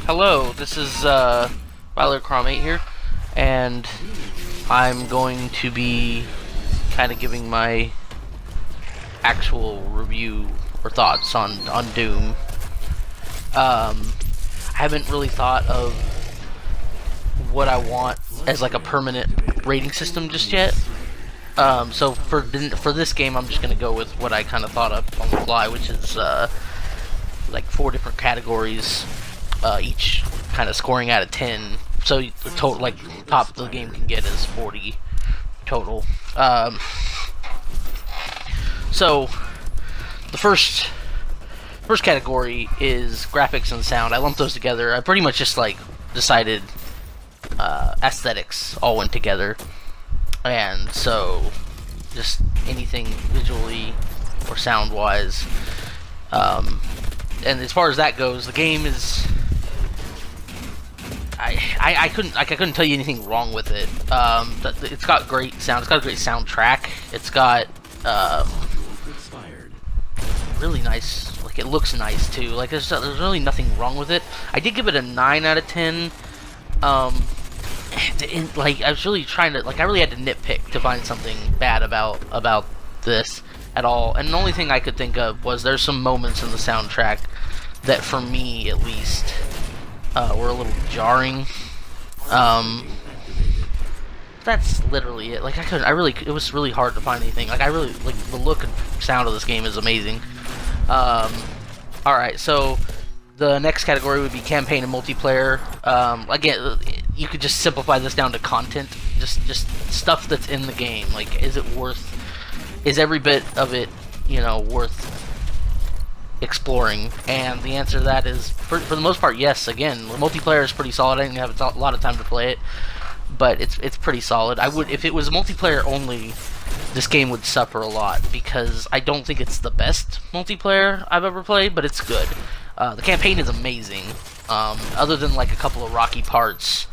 Hello, this is Violet Crom 8 here, and I'm going to be kind of giving my actual review or thoughts on Doom. I haven't really thought of what I want as like a permanent rating system just yet. So for this game, I'm just gonna go with what I kind of thought of on the fly, which is like 4 different categories, each kind of scoring out of 10. So the total, like top the game can get is 40 total. So the first category is graphics and sound. I lumped those together. I pretty much just like decided aesthetics all went together, and so just anything visually or sound wise. And as far as that goes, the game is I couldn't tell you anything wrong with it. It's got great sound. It's got a great soundtrack. It's got really nice. Like, it looks nice too. Like, there's really nothing wrong with it. I did give it a 9 out of 10. Like, I was really trying to, like, I really had to nitpick to find something bad about this at all. And the only thing I could think of was there's some moments in the soundtrack that, for me at least, were a little jarring. That's literally it. Like, it was really hard to find anything. Like, the look and sound of this game is amazing. Alright, so the next category would be campaign and multiplayer. Again, you could just simplify this down to content. Just stuff that's in the game. Like, is every bit of it, worth exploring? And the answer to that is, for the most part, yes. Again, the multiplayer is pretty solid. I didn't have a lot of time to play it, but it's pretty solid. If it was multiplayer only, this game would suffer a lot, because I don't think it's the best multiplayer I've ever played, but it's good. The campaign is amazing. Other than like a couple of rocky parts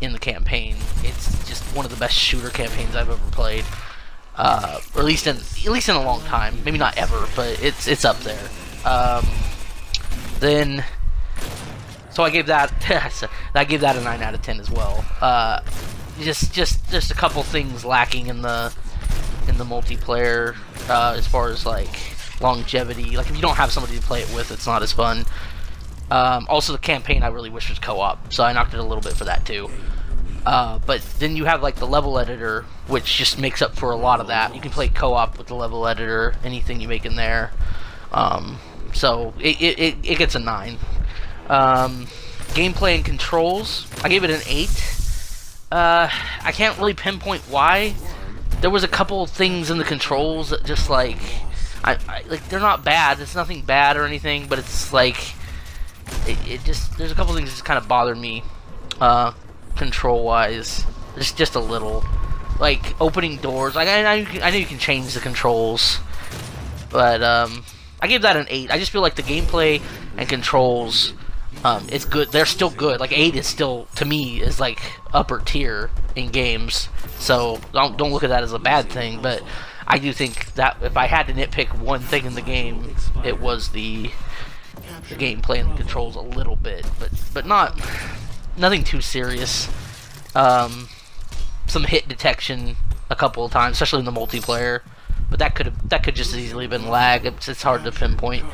in the campaign, it's just one of the best shooter campaigns I've ever played. Or at least in a long time. Maybe not ever, but it's up there. So I gave that a 9 out of 10 as well. Just a couple things lacking in the multiplayer, as far as like longevity. Like, if you don't have somebody to play it with, it's not as fun. Also, the campaign I really wish was co-op, so I knocked it a little bit for that too. But then you have like the level editor, which just makes up for a lot of that. You can play co-op with the level editor, anything you make in there. So it gets a 9. Gameplay and controls, I gave it an 8. I can't really pinpoint why. There was a couple things in the controls that just like, like, they're not bad. It's nothing bad or anything, but it's like, there's a couple things that just kind of bothered me, control wise, just a little, like opening doors. Like, I know you can change the controls, but I gave that an 8. I just feel like the gameplay and controls, it's good. They're still good. Like, 8 is still, to me, is like upper tier in games. So don't look at that as a bad thing. But I do think that if I had to nitpick one thing in the game, it was the gameplay and the controls a little bit, but nothing too serious. Some hit detection a couple of times, especially in the multiplayer, but that could just as easily been lag. It's hard to pinpoint.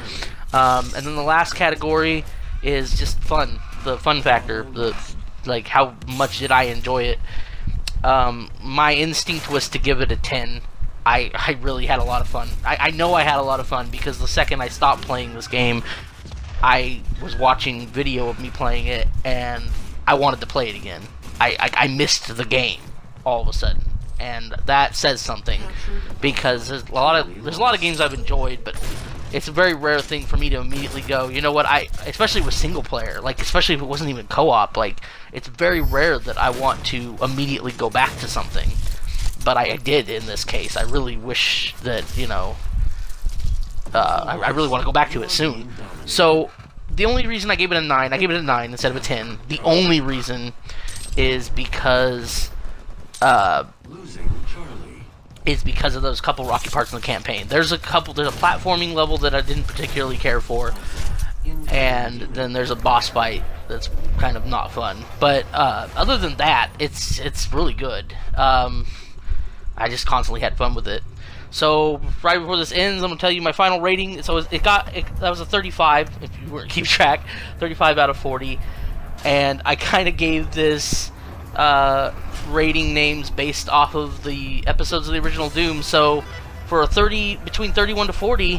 And then the last category is just fun. The fun factor. Like, how much did I enjoy it? My instinct was to give it a 10. I really had a lot of fun. I know I had a lot of fun because the second I stopped playing this game, I was watching video of me playing it, and I wanted to play it again. I missed the game all of a sudden, and that says something, because there's a lot of games I've enjoyed, but it's a very rare thing for me to immediately go, you know what, especially with single player, like, especially if it wasn't even co-op, like, it's very rare that I want to immediately go back to something. But I did in this case. I really wish that, I really want to go back to it soon. So, the only reason I gave it a 9, I gave it a 9 instead of a 10, the only reason is because of those couple rocky parts in the campaign. There's a platforming level that I didn't particularly care for. and then there's a boss fight that's kind of not fun. But other than that, it's really good. I just constantly had fun with it. So right before this ends, I'm gonna tell you my final rating. So that was a 35, if you weren't keep track, 35 out of 40, and I kind of gave this rating names based off of the episodes of the original Doom. So for a between 31 to 40,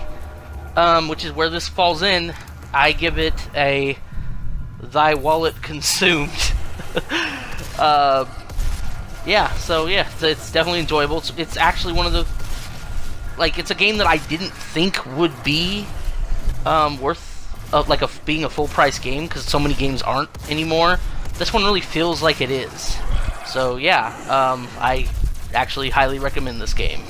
which is where this falls in, I give it a thy wallet consumed. Yeah, so yeah, it's definitely enjoyable. It's actually one of the, it's a game that I didn't think would be worth being a full price game, because so many games aren't anymore. This one really feels like it is. So yeah, I actually highly recommend this game.